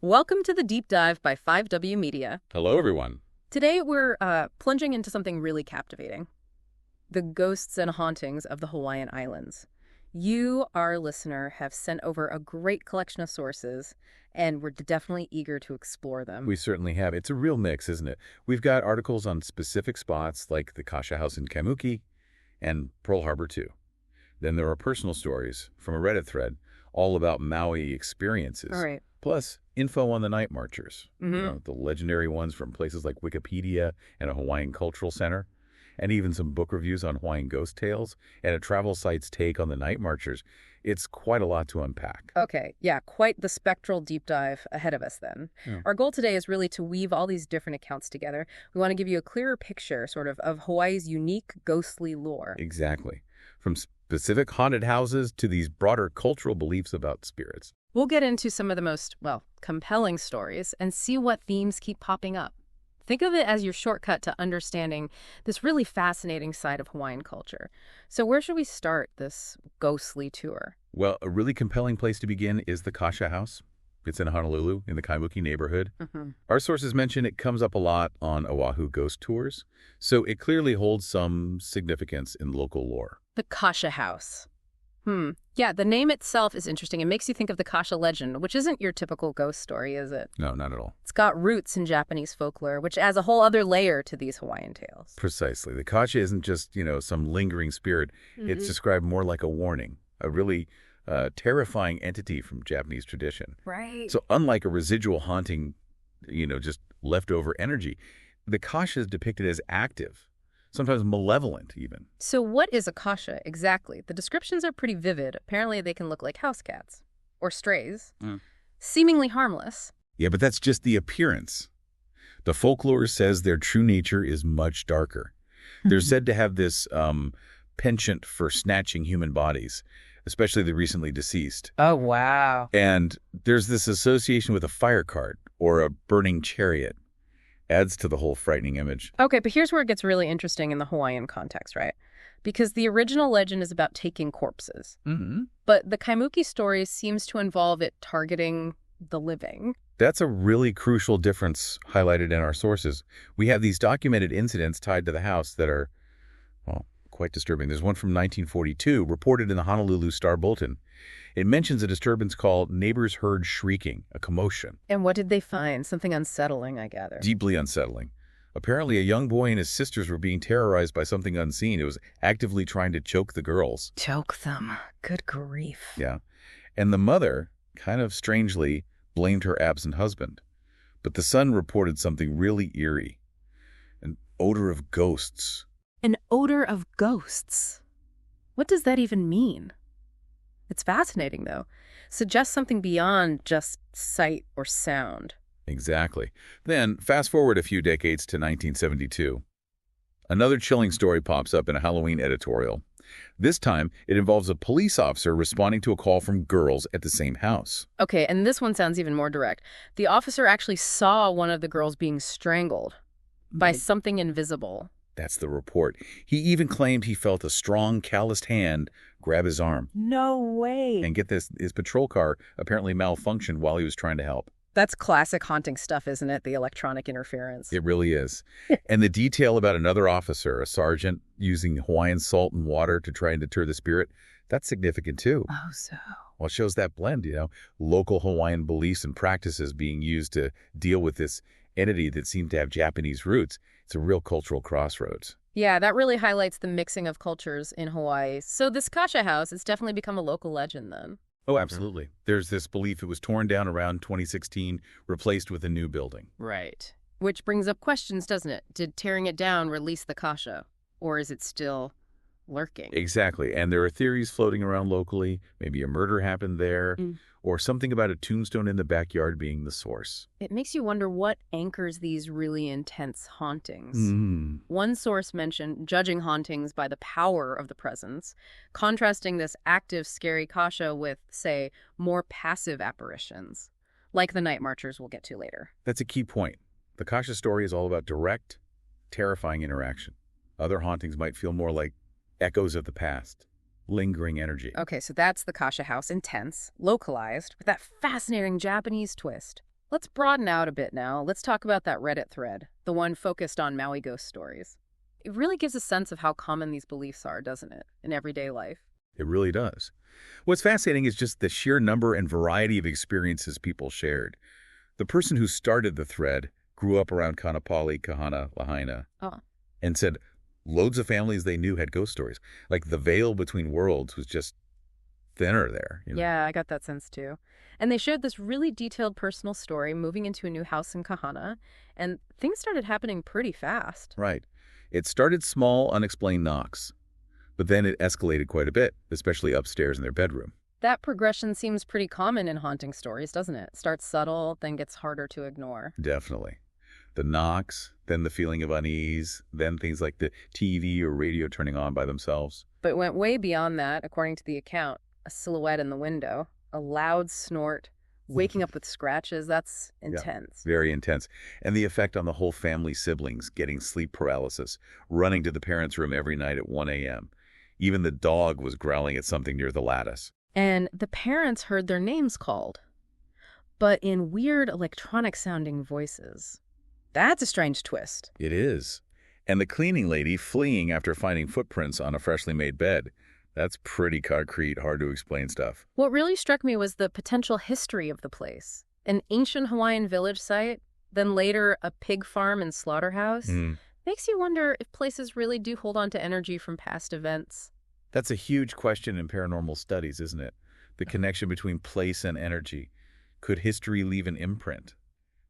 Welcome to the Deep Dive by 5W Media. Hello, everyone. Today we're plunging into something really captivating. The ghosts and hauntings of the Hawaiian Islands. You, our listener, have sent over a great collection of sources, and we're definitely eager to explore them. We certainly have. It's a real mix, isn't it? We've got articles on specific spots like the Kasha House in Kaimuki and Pearl Harbor, too. Then there are personal stories from a Reddit thread all about Maui experiences. All right. Plus, info on the night marchers. The legendary ones from places like Wikipedia and a Hawaiian Cultural Center, and even some book reviews on Hawaiian ghost tales, and a travel site's take on the night marchers. It's quite a lot to unpack. Okay, yeah, quite the spectral deep dive ahead of us then. Yeah. Our goal today is really to weave all these different accounts together. We want to give you a clearer picture, of Hawaii's unique ghostly lore. Exactly. From specific haunted houses to these broader cultural beliefs about spirits. We'll get into some of the most, compelling stories and see what themes keep popping up. Think of it as your shortcut to understanding this really fascinating side of Hawaiian culture. So where should we start this ghostly tour? Well, a really compelling place to begin is the Kasha House. It's in Honolulu, in the Kaimuki neighborhood. Our sources mention it comes up a lot on Oahu ghost tours, so it clearly holds some significance in local lore. The Kasha House. Yeah, the name itself is interesting. It makes you think of the Kasha legend, which isn't your typical ghost story, is it? No, not at all. It's got roots in Japanese folklore, which adds a whole other layer to these Hawaiian tales. Precisely. The Kasha isn't just, some lingering spirit. It's described more like a warning, a really terrifying entity from Japanese tradition. Right. So unlike a residual haunting, just leftover energy, the Kasha is depicted as active, sometimes malevolent even. So what is a kasha exactly? The descriptions are pretty vivid. Apparently they can look like house cats or strays, seemingly harmless. Yeah, but that's just the appearance. The folklore says their true nature is much darker. They're said to have this penchant for snatching human bodies, especially the recently deceased. Oh, wow. And there's this association with a fire cart or a burning chariot. Adds to the whole frightening image. Okay, but here's where it gets really interesting in the Hawaiian context, right? Because the original legend is about taking corpses. But the Kaimuki story seems to involve it targeting the living. That's a really crucial difference highlighted in our sources. We have these documented incidents tied to the house that are, quite disturbing. There's one from 1942 reported in the Honolulu Star-Bulletin. It mentions a disturbance called neighbors heard shrieking, a commotion. And what did they find? Something unsettling, I gather. Deeply unsettling. Apparently, a young boy and his sisters were being terrorized by something unseen. It was actively trying to choke the girls. Choke them. Good grief. Yeah. And the mother, kind of strangely, blamed her absent husband. But the son reported something really eerie. An odor of ghosts. An odor of ghosts? What does that even mean? It's fascinating, though. Suggests something beyond just sight or sound. Exactly. Then, fast forward a few decades to 1972. Another chilling story pops up in a Halloween editorial. This time, it involves a police officer responding to a call from girls at the same house. Okay, and this one sounds even more direct. The officer actually saw one of the girls being strangled by something invisible. That's the report. He even claimed he felt a strong, calloused hand grab his arm. No way. And get this, his patrol car apparently malfunctioned while he was trying to help. That's classic haunting stuff, isn't it? The electronic interference. It really is. And the detail about another officer, a sergeant, using Hawaiian salt and water to try and deter the spirit, that's significant too. Oh, so. Well, it shows that blend, local Hawaiian beliefs and practices being used to deal with this entity that seemed to have Japanese roots. It's a real cultural crossroads. Yeah, that really highlights the mixing of cultures in Hawaii. So this Kasha house has definitely become a local legend then. Oh, absolutely. There's this belief it was torn down around 2016, replaced with a new building. Right. Which brings up questions, doesn't it? Did tearing it down release the Kasha? Or is it still lurking? Exactly. And there are theories floating around locally. Maybe a murder happened there, or something about a tombstone in the backyard being the source. It makes you wonder what anchors these really intense hauntings. One source mentioned judging hauntings by the power of the presence, contrasting this active, scary Kasha with, say, more passive apparitions, like the night marchers we'll get to later. That's a key point. The Kasha story is all about direct, terrifying interaction. Other hauntings might feel more like echoes of the past, lingering energy. Okay, so that's the Kasha house, intense, localized, with that fascinating Japanese twist. Let's broaden out a bit now. Let's talk about that Reddit thread, the one focused on Maui ghost stories. It really gives a sense of how common these beliefs are, doesn't it, in everyday life? It really does. What's fascinating is just the sheer number and variety of experiences people shared. The person who started the thread grew up around Kaanapali, Kahana, Lahaina, Oh. and said loads of families they knew had ghost stories. Like the veil between worlds was just thinner there. Yeah, I got that sense too. And they shared this really detailed personal story moving into a new house in Kahana, and things started happening pretty fast. Right. It started small, unexplained knocks, but then it escalated quite a bit, especially upstairs in their bedroom. That progression seems pretty common in haunting stories, doesn't it? Starts subtle, then gets harder to ignore. Definitely. The knocks, then the feeling of unease, then things like the TV or radio turning on by themselves. But it went way beyond that, according to the account. A silhouette in the window, a loud snort, waking up with scratches. That's intense. Yeah, very intense. And the effect on the whole family, siblings getting sleep paralysis, running to the parents' room every night at 1 a.m. Even the dog was growling at something near the lattice. And the parents heard their names called, but in weird electronic-sounding voices. That's a strange twist. It is. And the cleaning lady fleeing after finding footprints on a freshly made bed. That's pretty concrete, hard to explain stuff. What really struck me was the potential history of the place. An ancient Hawaiian village site, then later a pig farm and slaughterhouse. Makes you wonder if places really do hold on to energy from past events. That's a huge question in paranormal studies, isn't it? The connection between place and energy. Could history leave an imprint?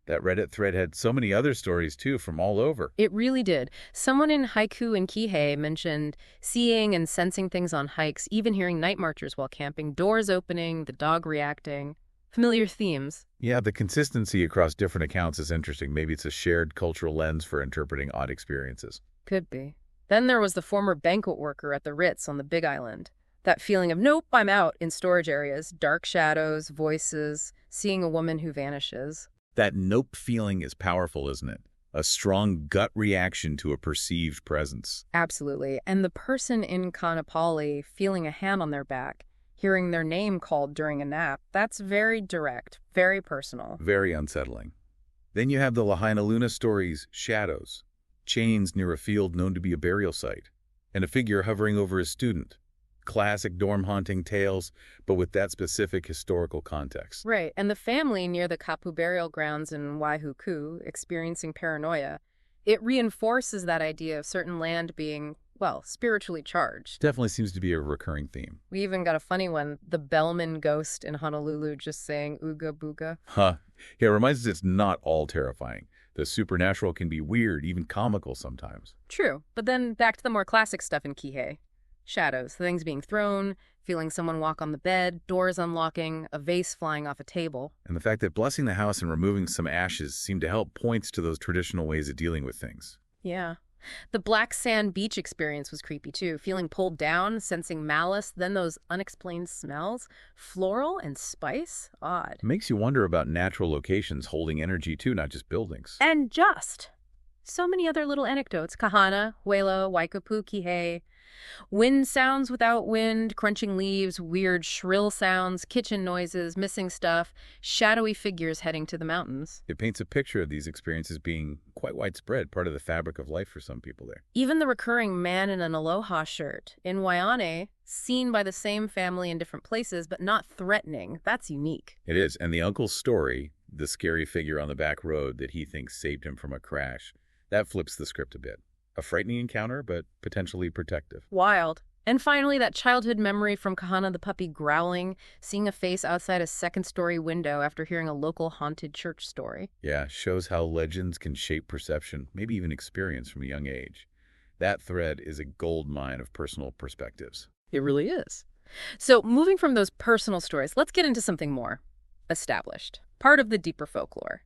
That Reddit thread had so many other stories, too, from all over. It really did. Someone in Haiku in Kihei mentioned seeing and sensing things on hikes, even hearing night marchers while camping, doors opening, the dog reacting. Familiar themes. Yeah, the consistency across different accounts is interesting. Maybe it's a shared cultural lens for interpreting odd experiences. Could be. Then there was the former banquet worker at the Ritz on the Big Island. That feeling of, nope, I'm out, in storage areas, dark shadows, voices, seeing a woman who vanishes. That nope feeling is powerful, isn't it? A strong gut reaction to a perceived presence. Absolutely. And the person in Kaanapali feeling a hand on their back, hearing their name called during a nap, that's very direct, very personal. Very unsettling. Then you have the Lahaina Luna stories, shadows, chains near a field known to be a burial site, and a figure hovering over a student. Classic dorm haunting tales, but with that specific historical context. Right, and the family near the Kapu burial grounds in Waihuku experiencing paranoia. It reinforces that idea of certain land being, well, spiritually charged. Definitely seems to be a recurring theme. We even got a funny one, the bellman ghost in Honolulu just saying ooga booga. Huh. Yeah, it reminds us it's not all terrifying. The supernatural can be weird, even comical sometimes. True, but then back to the more classic stuff in Kihei. Shadows, things being thrown, feeling someone walk on the bed, doors unlocking, a vase flying off a table. And the fact that blessing the house and removing some ashes seemed to help points to those traditional ways of dealing with things. Yeah. The black sand beach experience was creepy too, feeling pulled down, sensing malice, then those unexplained smells, floral and spice, odd. It makes you wonder about natural locations holding energy too, not just buildings. And just so many other little anecdotes, Kahana, Huela, Waikapu, Kihei. Wind sounds without wind, crunching leaves, weird shrill sounds, kitchen noises, missing stuff, shadowy figures heading to the mountains. It paints a picture of these experiences being quite widespread, part of the fabric of life for some people there. Even the recurring man in an aloha shirt in Waiane, seen by the same family in different places, but not threatening. That's unique. It is. And the uncle's story, the scary figure on the back road that he thinks saved him from a crash, that flips the script a bit. A frightening encounter, but potentially protective. Wild. And finally, that childhood memory from Kahana the puppy growling, seeing a face outside a second-story window after hearing a local haunted church story. Yeah, shows how legends can shape perception, maybe even experience from a young age. That thread is a gold mine of personal perspectives. It really is. So, moving from those personal stories, let's get into something more established. Part of the deeper folklore.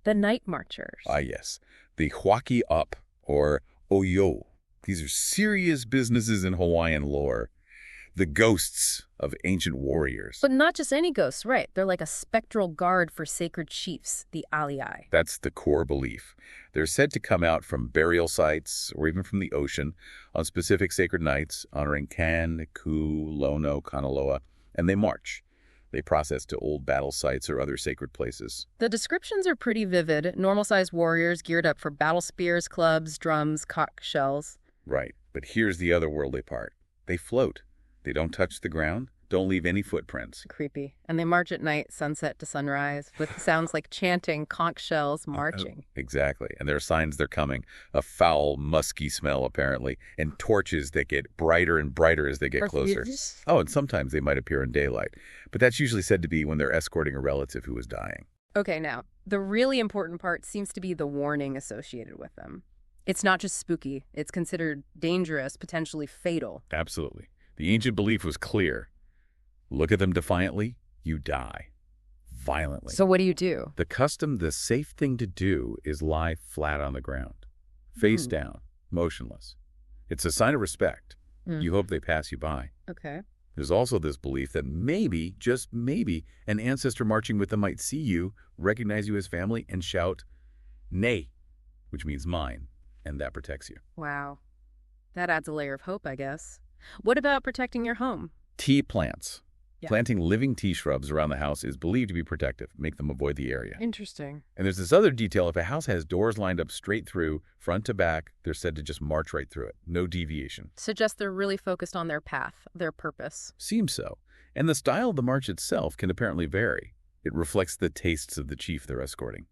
The night marchers. Ah, yes. The Huaki Up, or Oyo. These are serious businesses in Hawaiian lore. The ghosts of ancient warriors. But not just any ghosts, right? They're like a spectral guard for sacred chiefs, the alii. That's the core belief. They're said to come out from burial sites or even from the ocean on specific sacred nights, honoring Kan, Ku, Lono, Kanaloa, and they march. They process to old battle sites or other sacred places. The descriptions are pretty vivid. Normal-sized warriors geared up for battle spears, clubs, drums, conch shells. Right, but here's the otherworldly part. They float. They don't touch the ground, don't leave any footprints. Creepy. And they march at night, sunset to sunrise, with sounds like chanting, conch shells, marching. Exactly. And there are signs they're coming. A foul, musky smell, apparently, and torches that get brighter and brighter as they get closer. Oh, and sometimes they might appear in daylight. But that's usually said to be when they're escorting a relative who is dying. Okay, now, the really important part seems to be the warning associated with them. It's not just spooky. It's considered dangerous, potentially fatal. Absolutely. The ancient belief was clear. Look at them defiantly, you die. Violently. So what do you do? The safe thing to do is lie flat on the ground, face down, motionless. It's a sign of respect. You hope they pass you by. Okay. There's also this belief that maybe, just maybe, an ancestor marching with them might see you, recognize you as family, and shout, "Nay," which means mine, and that protects you. Wow. That adds a layer of hope, I guess. What about protecting your home? Tea plants. Yeah. Planting living tea shrubs around the house is believed to be protective, make them avoid the area. Interesting. And there's this other detail. If a house has doors lined up straight through, front to back, they're said to just march right through it. No deviation. Suggests they're really focused on their path, their purpose. Seems so. And the style of the march itself can apparently vary. It reflects the tastes of the chief they're escorting.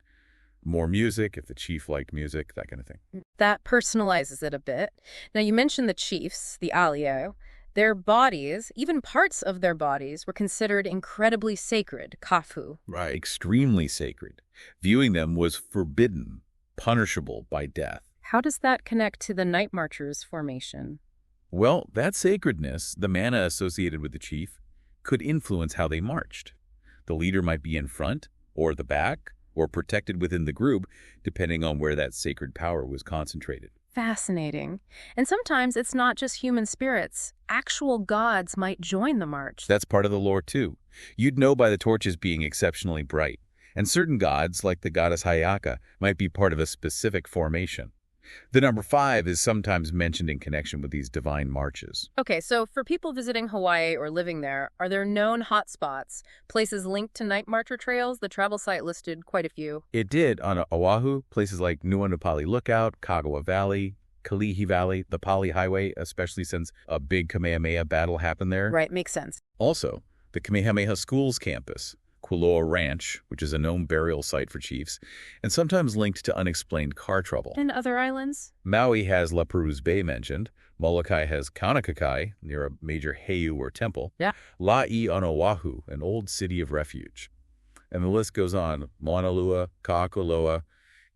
More music, if the chief liked music, that kind of thing. That personalizes it a bit. Now, you mentioned the chiefs, the alio. Their bodies, even parts of their bodies, were considered incredibly sacred, kafu. Right. Extremely sacred. Viewing them was forbidden, punishable by death. How does that connect to the night marchers formation? Well, that sacredness, the mana associated with the chief, could influence how they marched. The leader might be in front, or the back, or protected within the group, depending on where that sacred power was concentrated. Fascinating. And sometimes it's not just human spirits. Actual gods might join the march. That's part of the lore, too. You'd know by the torches being exceptionally bright. And certain gods, like the goddess Hayaka, might be part of a specific formation. The number 5 is sometimes mentioned in connection with these divine marches. Okay, so for people visiting Hawaii or living there, are there known hotspots, places linked to night marcher trails? The travel site listed quite a few. It did on Oahu, places like Nuuanupali Lookout, Kagawa Valley, Kalihi Valley, the Pali Highway, especially since a big Kamehameha battle happened there. Right, makes sense. Also, the Kamehameha Schools campus, Kuloa Ranch, which is a known burial site for chiefs, and sometimes linked to unexplained car trouble. And other islands? Maui has La Perouse Bay mentioned. Molokai has Kaunakakai, near a major heiau or temple. Yeah. La'i on Oahu, an old city of refuge. And the list goes on. Maunalua, Ka'akoloa,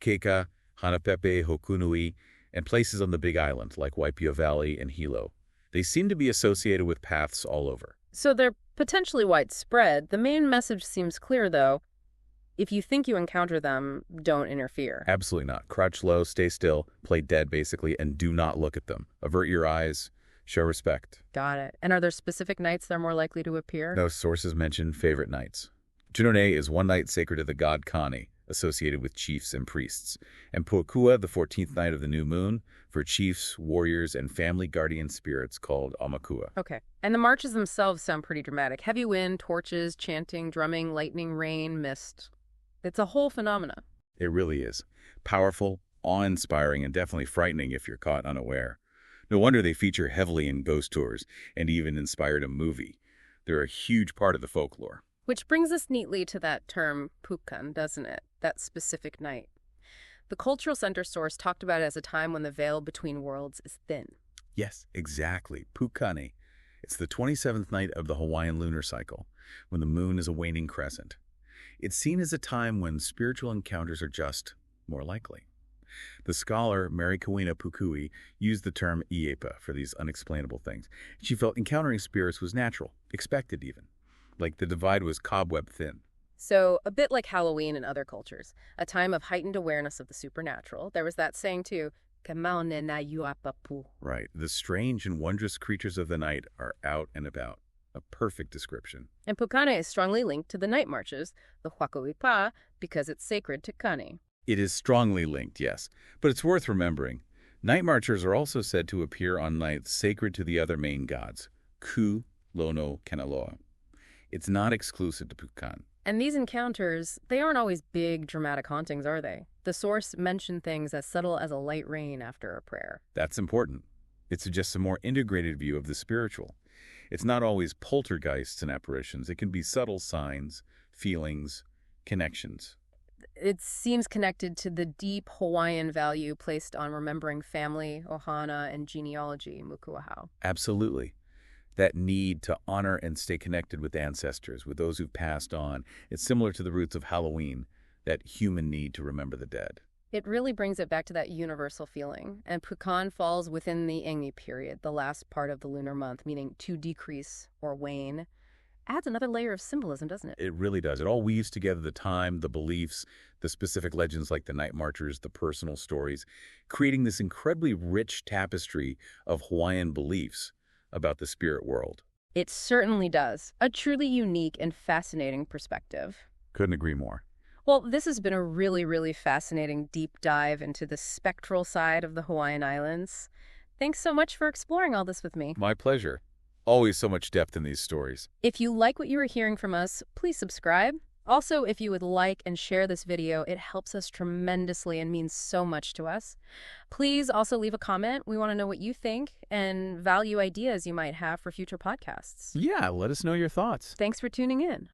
Keika, Hanapepe, Hokunui, and places on the Big Island like Waipio Valley and Hilo. They seem to be associated with paths all over. So they're potentially widespread. The main message seems clear, though. If you think you encounter them, don't interfere. Absolutely not. Crouch low, stay still, play dead, basically, and do not look at them. Avert your eyes, show respect. Got it. And are there specific nights they're more likely to appear? No sources mention favorite nights. Junone is one night sacred to the god Kani, associated with chiefs and priests, and Puakua, the 14th night of the new moon, for chiefs, warriors, and family guardian spirits called Amakua. Okay. And the marches themselves sound pretty dramatic. Heavy wind, torches, chanting, drumming, lightning, rain, mist. It's a whole phenomena. It really is. Powerful, awe-inspiring, and definitely frightening if you're caught unaware. No wonder they feature heavily in ghost tours and even inspired a movie. They're a huge part of the folklore. Which brings us neatly to that term, pukan, doesn't it? That specific night. The Cultural Center source talked about it as a time when the veil between worlds is thin. Yes, exactly. Pukane. It's the 27th night of the Hawaiian lunar cycle, when the moon is a waning crescent. It's seen as a time when spiritual encounters are just more likely. The scholar Mary Kawina Pukui used the term iepa for these unexplainable things. She felt encountering spirits was natural, expected even, like the divide was cobweb thin. So, a bit like Halloween in other cultures, a time of heightened awareness of the supernatural. There was that saying too, "Kamaone na yuapapu." Right. The strange and wondrous creatures of the night are out and about. A perfect description. And Pukane is strongly linked to the night marches, the Huakuipa, because it's sacred to Kani. It is strongly linked, yes. But it's worth remembering. Night marchers are also said to appear on nights sacred to the other main gods, Ku, Lono, Kanaloa. It's not exclusive to Pukan. And these encounters, they aren't always big, dramatic hauntings, are they? The source mentioned things as subtle as a light rain after a prayer. That's important. It suggests a more integrated view of the spiritual. It's not always poltergeists and apparitions. It can be subtle signs, feelings, connections. It seems connected to the deep Hawaiian value placed on remembering family, ohana, and genealogy, mukuahau. Absolutely. That need to honor and stay connected with ancestors, with those who've passed on. It's similar to the roots of Halloween, that human need to remember the dead. It really brings it back to that universal feeling. And Pukan falls within the Engi period, the last part of the lunar month, meaning to decrease or wane. Adds another layer of symbolism, doesn't it? It really does. It all weaves together the time, the beliefs, the specific legends like the night marchers, the personal stories, creating this incredibly rich tapestry of Hawaiian beliefs about the spirit world. It certainly does. A truly unique and fascinating perspective. Couldn't agree more. Well, this has been a really, really fascinating deep dive into the spectral side of the Hawaiian Islands. Thanks so much for exploring all this with me. My pleasure. Always so much depth in these stories. If you like what you are hearing from us, please subscribe. Also, if you would like and share this video, it helps us tremendously and means so much to us. Please also leave a comment. We want to know what you think and value ideas you might have for future podcasts. Yeah, let us know your thoughts. Thanks for tuning in.